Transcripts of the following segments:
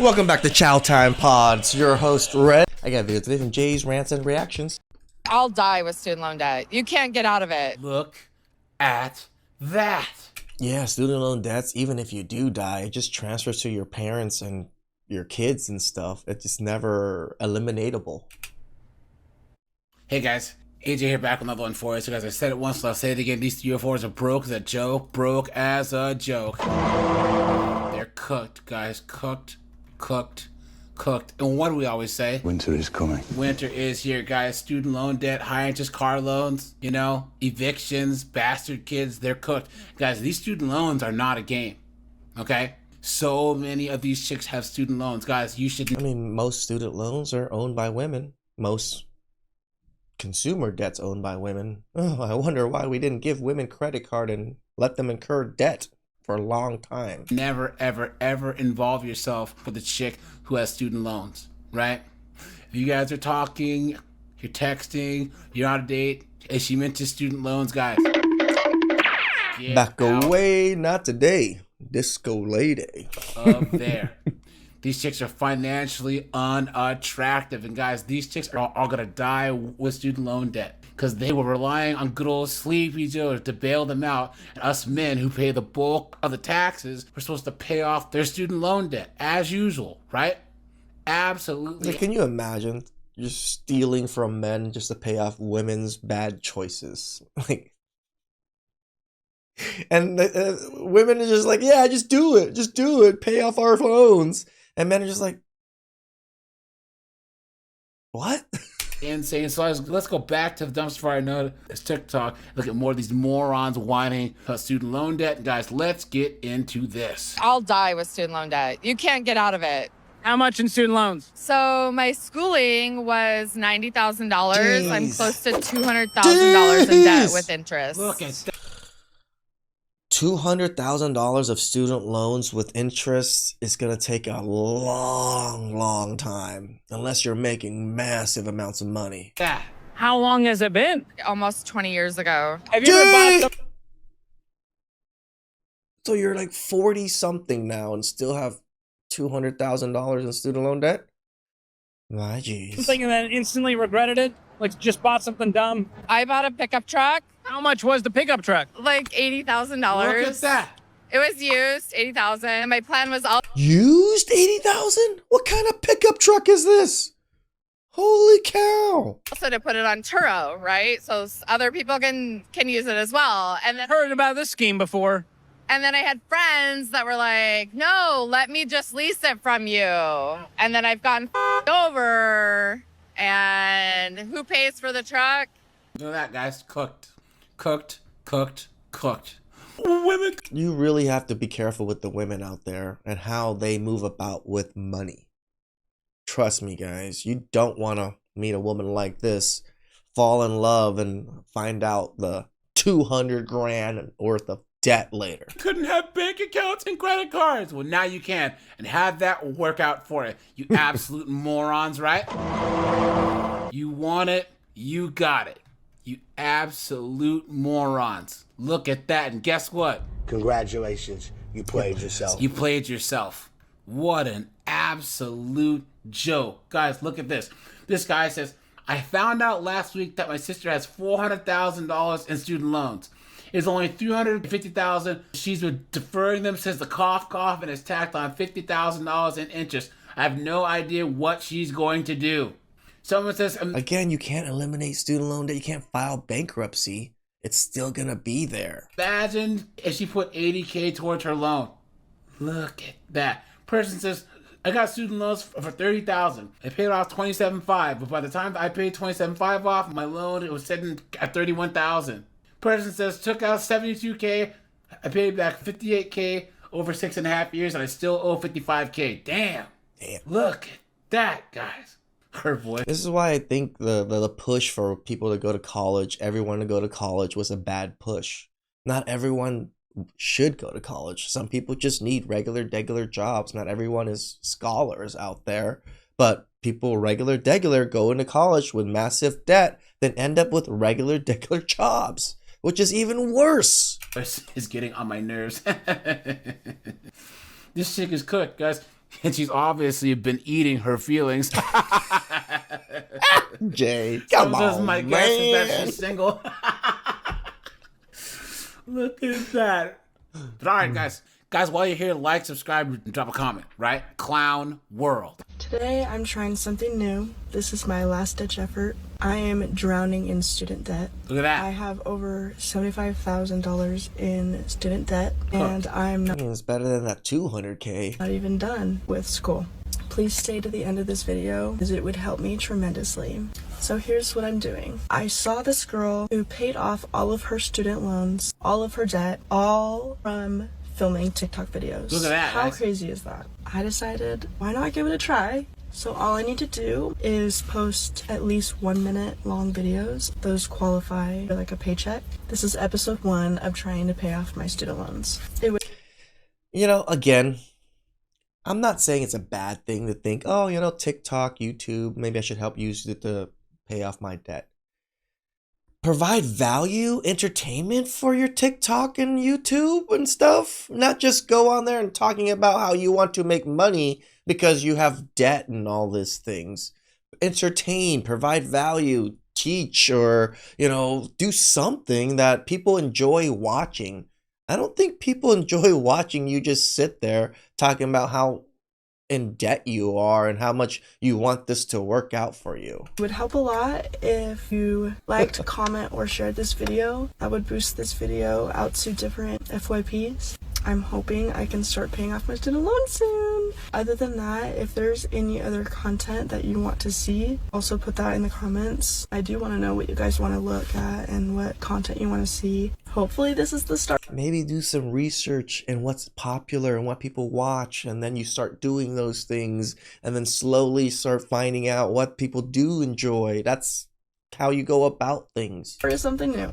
Welcome back to Chow Time Pods. Your host, Red. I got videos today from Jay's Rants and Reactions. I'll die with student loan debt. You can't get out of it. Look at that. Yeah, student loan debts, even if you do die, it just transfers to your parents and your kids and stuff. It's just never eliminatable. Hey guys, AJ here back with another one for you. So guys, I said it once, so I'll say it again. These UFOs are broke as a joke. Broke as a joke. They're cooked, guys. Cooked. And what do we always say? Winter is coming. Winter is here, guys. Student loan debt, high interest car loans, evictions, bastard kids, they're cooked. Guys, these student loans are not a game, okay? So many of these chicks have student loans. Guys, you should... I mean, most student loans are owned by women. Most consumer debt's owned by women. Oh, I wonder why we didn't give women credit card and let them incur debt for a long time. Never, ever, ever involve yourself with a chick who has student loans, right? If you guys are talking, you're texting, you're on a date, and she mentions student loans, guys. Back away, not today. Disco lady. Up there. These chicks are financially unattractive. And guys, these chicks are all gonna die with student loan debt because they were relying on good old Sleepy Joe to bail them out. And us men who pay the bulk of the taxes, we're supposed to pay off their student loan debt as usual, right? Absolutely. Like, can you imagine just stealing from men just to pay off women's bad choices? Like, and women are just like, yeah, just do it, pay off our loans. And men are just like, what? Insane. So let's go back to the dumpster fire note. It's TikTok. Look at more of these morons whining about student loan debt. And guys, let's get into this. I'll die with student loan debt. You can't get out of it. How much in student loans? So my schooling was $90,000. I'm close to $200,000 in debt with interest. Look at that. $200,000 of student loans with interest is going to take a long time unless you're making massive amounts of money. How long has it been? Almost 20 years ago. Have you ever bought some? So you're like 40 something now and still have $200,000 in student loan debt? My jeez. Something and then instantly regretted it? Like just bought something dumb? I bought a pickup truck. How much was the pickup truck? Like $80,000. Look at that. It was used, $80,000. My plan was all Used $80,000? What kind of pickup truck is this? Holy cow. also to put it on Turo, right? So other people can use it as well. And then Heard about this scheme before. I had friends that were like, no, let me just lease it from you. And then I've gotten over. And who pays for the truck? Look at that, guys. Cooked. Women. You really have to be careful with the women out there and how they move about with money. Trust me, guys, you don't want to meet a woman like this, fall in love, and find out the 200 grand worth of debt later. Couldn't have bank accounts and credit cards. Well, now you can, and have that work out for you. You absolute morons, right? You want it, you got it. You absolute morons. Look at that, and guess what? Congratulations, you played yourself. You played yourself. What an absolute joke. Guys, look at this. This guy says, I found out last week that my sister has $400,000 in student loans. It's only $350,000. She's been deferring them since the cough and has tacked on $50,000 in interest. I have no idea what she's going to do. Someone says... Again, you can't eliminate student loan debt. You can't file bankruptcy. It's still going to be there. Imagine if she put $80K towards her loan. Look at that. Person says, I got student loans for $30,000. I paid off $27,500, but by the time I paid $27,500 off my loan, it was sitting at $31,000. Person says, took out $72K. I paid back $58K over 6.5 years, and I still owe $55K. Damn. Look at that, guys. Her voice. This is why I think the push for people to go to college, everyone to go to college, was a bad push. Not everyone should go to college. Some people just need regular jobs. Not everyone is scholars out there, but people regular go into college with massive debt, then end up with regular jobs, which is even worse. This is getting on my nerves. This chick is cooked, guys. And she's obviously been eating her feelings. Jay, come on, My guess is that man. she's single. Look at that. But all right, guys. Guys, while you're here, like, subscribe, and drop a comment, right? Clown World. Today I'm trying something new. This is my last ditch effort. I am drowning in student debt. Look at that. I have over $75,000 in student debt, and I'm It's better than that 200K. not even done with school. Please stay to the end of this video, as it would help me tremendously. So here's what I'm doing. I saw this girl who paid off all of her student loans, all of her debt, all from filming TikTok videos. Look at that, How guys. crazy is that? I decided, why not give it a try? So all I need to do is post at least 1 minute long videos. Those qualify for like a paycheck. This is episode 1 of trying to pay off my student loans. It was You know, again, I'm not saying it's a bad thing to think, oh, you know, TikTok, YouTube, maybe I should help use it to pay off my debt. Provide value, entertainment for your TikTok and YouTube and stuff. Not just go on there and talking about how you want to make money because you have debt and all these things. Entertain, provide value, teach, or, you know, do something that people enjoy watching. I don't think people enjoy watching you just sit there talking about how in debt you are and how much you want this to work out for you. It would help a lot if you liked, comment, or shared this video. That would boost this video out to different FYPs. I'm hoping I can start paying off my student loan soon. Other than that, if there's any other content that you want to see, also put that in the comments. I do want to know what you guys want to look at and what content you want to see. Hopefully this is the start. Maybe do some research in what's popular and what people watch, and then you start doing those things and then slowly start finding out what people do enjoy. That's how you go about things. Or something new.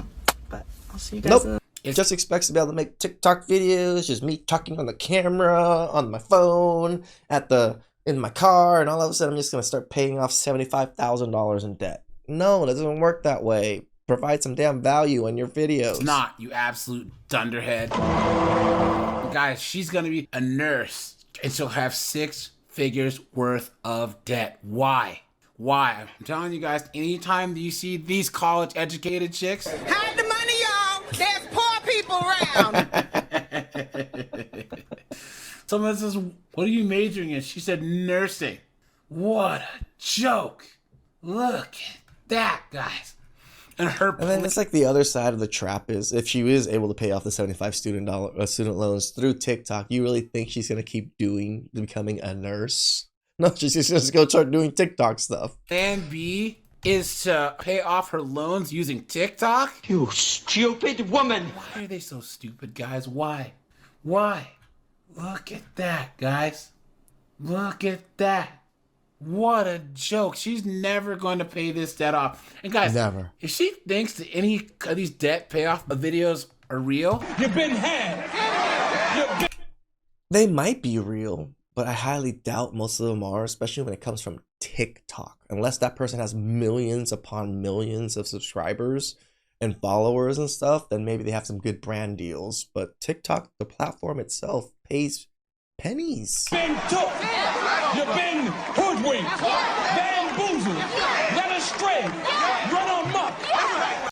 But I'll see you guys in the It just expects to be able to make TikTok videos, just me talking on the camera, on my phone, in my car, and all of a sudden I'm just gonna start paying off $75,000 in debt. No, it doesn't work that way. Provide some damn value in your videos. It's not, you absolute dunderhead. Guys, she's gonna be a nurse and she'll have 6 figures worth of debt. Why? Why? I'm telling you guys, anytime you see these college educated chicks, Hide the money, y'all. There's poor people around. someone says, what are you majoring in? She said nursing. What a joke. Look at that, guys. And then it's like the other side of the trap is if she is able to pay off the 75 student loans through TikTok, you really think she's gonna keep becoming a nurse? No, she's just gonna start doing TikTok stuff. plan B is to pay off her loans using TikTok? You stupid woman! Why are they so stupid, guys? Why? Why? Look at that, guys. Look at that. What a joke. She's never going to pay this debt off. And guys, Never. if she thinks that any of these debt payoff videos are real, You've been had. They might be real, but I highly doubt most of them are, especially when it comes from TikTok. Unless that person has millions upon millions of subscribers and followers and stuff, then maybe they have some good brand deals. But TikTok, the platform itself, pays pennies. Been took. You've been hoodwinked. Bamboozled. Led astray. Run amok.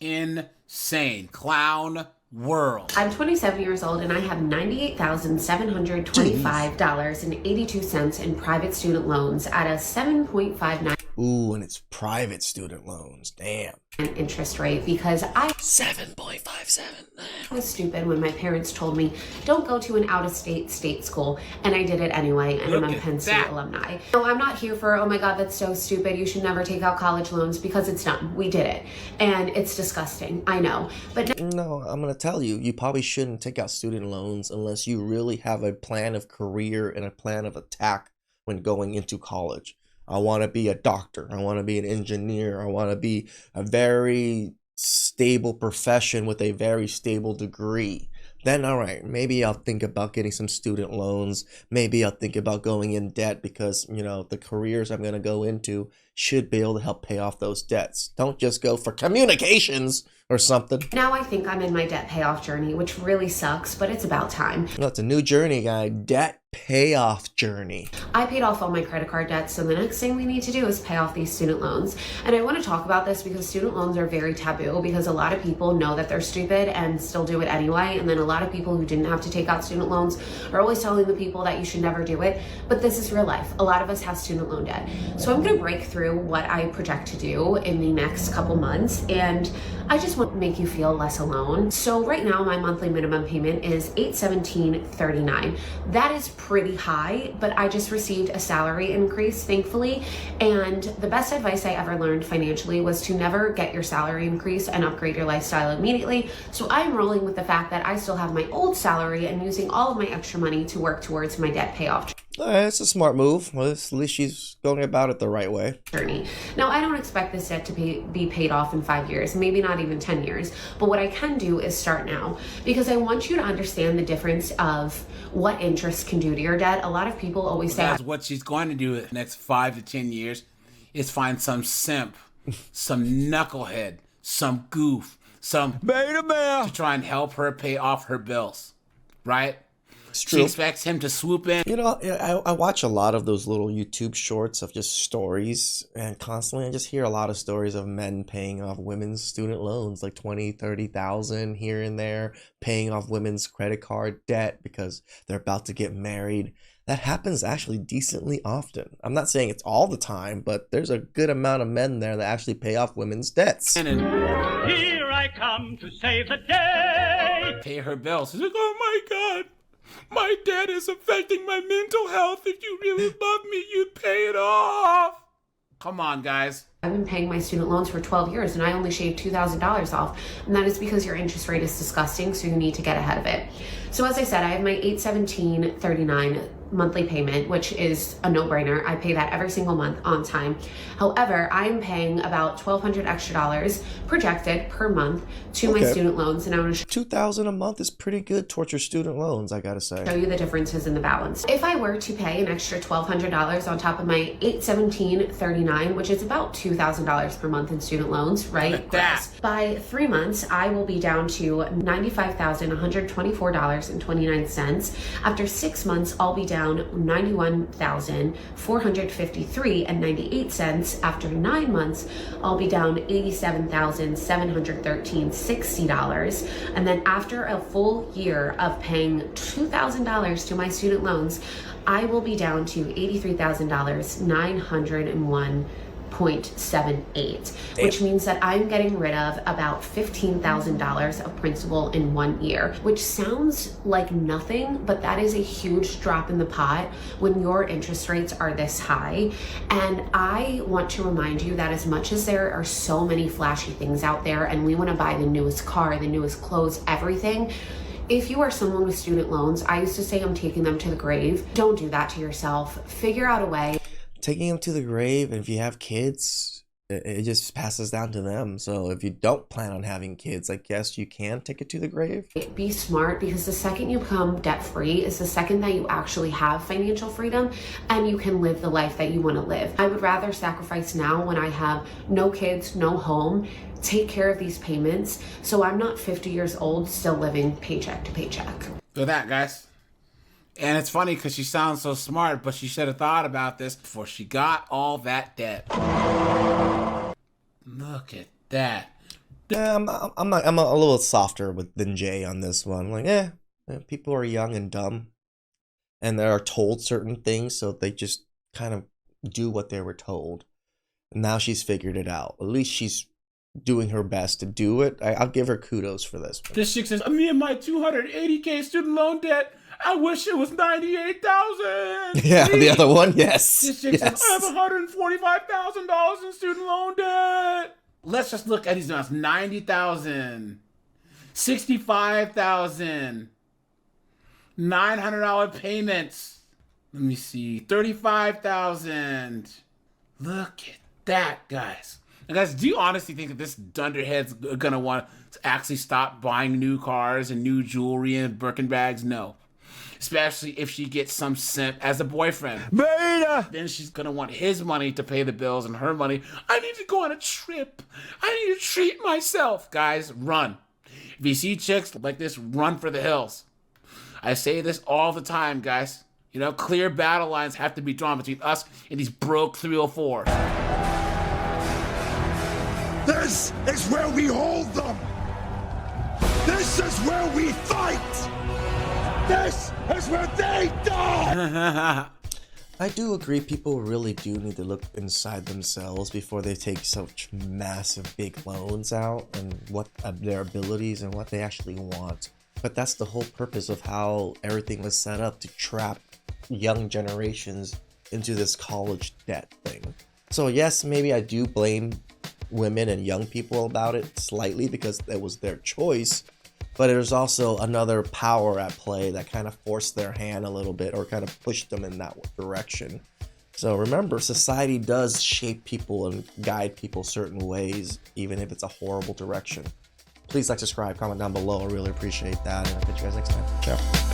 insane. Clown world. I'm 27 years old and I have $98,725.82 in private student loans at a 7.59 Ooh, and it's private student loans. Damn. interest rate because I 7.57. was stupid when my parents told me don't go to an out-of-state state school, and I did it anyway, and I'm a Penn State alumni. No, I'm not here for, oh my god, that's so stupid, you should never take out college loans, because it's dumb. We did it, and it's disgusting, I know. But No, I'm going to tell you, you probably shouldn't take out student loans unless you really have a plan of career and a plan of attack when going into college. I want to be a doctor. I want to be an engineer. I want to be a very stable profession with a very stable degree. Then, all right, maybe I'll think about getting some student loans. Maybe I'll think about going in debt because, you know, the careers I'm going to go into should be able to help pay off those debts. Don't just go for communications or something. now I think I'm in my debt payoff journey, which really sucks, but it's about time. No, it's a new journey, guy. Debt payoff journey. I paid off all my credit card debts, so the next thing we need to do is pay off these student loans. And I want to talk about this because student loans are very taboo, because a lot of people know that they're stupid and still do it anyway. And then a lot of people who didn't have to take out student loans are always telling the people that you should never do it. But this is real life. A lot of us have student loan debt. So I'm going to break through what I project to do in the next couple months, and I just want to make you feel less alone. So right now my monthly minimum payment is $817.39. That is pretty high, but I just received a salary increase, thankfully. And the best advice I ever learned financially was to never get your salary increase and upgrade your lifestyle immediately. So I'm rolling with the fact that I still have my old salary and using all of my extra money to work towards my debt payoff It's a smart move. Well, at least she's going about it the right way. journey. Now, I don't expect this debt to be paid off in 5 years, maybe not even 10 years, but what I can do is start now, because I want you to understand the difference of what interest can do to your debt. A lot of people always say, That's what she's going to do in the next 5 to 10 years is find some simp, some knucklehead, some goof, some beta male to try and help her pay off her bills, right? She expects him to swoop in. You know, I watch a lot of those little YouTube shorts of just stories, and constantly I just hear a lot of stories of men paying off women's student loans, like 20, 30,000 here and there, paying off women's credit card debt because they're about to get married. That happens actually decently often. I'm not saying it's all the time, but there's a good amount of men there that actually pay off women's debts. Here I come to save the day. Pay her bills. She's like, oh my God. My debt is affecting my mental health. If you really love me, you'd pay it off. Come on, guys. I've been paying my student loans for 12 years and I only shaved $2,000 off. And that is because your interest rate is disgusting, so you need to get ahead of it. So as I said, I have my $817.39 monthly payment, which is a no-brainer. I pay that every single month on time. However, I'm paying about $1,200 extra projected per month to my student loans, and I want to $2,000 a month is pretty good towards your student loans, I gotta say. show you the differences in the balance. If I were to pay an extra $1,200 on top of my $817.39, which is about $2,000 per month in student loans, right? That. By 3 months, I will be down to $95,124.29. After 6 months, I'll be down $91,453.98. After 9 months, I'll be down $87,713.60. And then after a full year of paying $2,000 to my student loans, I will be down to $83,901.78, which means that I'm getting rid of about $15,000 of principal in 1 year, which sounds like nothing, but that is a huge drop in the pot when your interest rates are this high. And I want to remind you that as much as there are so many flashy things out there and we want to buy the newest car, the newest clothes, everything, if you are someone with student loans, I used to say I'm taking them to the grave. Don't do that to yourself. Figure out a way. Taking them to the grave, and if you have kids, it just passes down to them. So if you don't plan on having kids, I guess you can take it to the grave. Be smart, because the second you become debt-free is the second that you actually have financial freedom and you can live the life that you want to live. I would rather sacrifice now when I have no kids, no home, take care of these payments, so I'm not 50 years old still living paycheck to paycheck. So that, guys. And it's funny because she sounds so smart, but she should have thought about this before she got all that debt. Look at that. Yeah, I'm a little softer than Jay on this one. Like, people are young and dumb, and they are told certain things, so they just kind of do what they were told. And now she's figured it out. At least she's doing her best to do it. I'll give her kudos for this one. This chick says, me and my $280K student loan debt, I wish it was $98,000. Yeah, the other one, yes. This chick says, I have $145,000 in student loan debt. Let's just look at these amounts. $90,000, $65,000, $900 payments. Let me see, $35,000. Look at that, guys. Now, guys, do you honestly think that this dunderhead's gonna want to actually stop buying new cars and new jewelry and Birkin bags? No. Especially if she gets some simp as a boyfriend. Beta! Then she's gonna want his money to pay the bills and her money. I need to go on a trip. I need to treat myself. Guys, run. If you see chicks like this, run for the hills. I say this all the time, guys. You know, clear battle lines have to be drawn between us and these broke 304s. This is where we hold them. This is where we fight. This is where they die. I do agree people really do need to look inside themselves before they take such massive big loans out and what their abilities and what they actually want. But that's the whole purpose of how everything was set up, to trap young generations into this college debt thing. So yes, maybe I do blame women and young people about it slightly because it was their choice, but there's also another power at play that kind of forced their hand a little bit or kind of pushed them in that direction. So remember, society does shape people and guide people certain ways, even if it's a horrible direction. Please like, subscribe, comment down below. I really appreciate that, and I'll catch you guys next time. Ciao.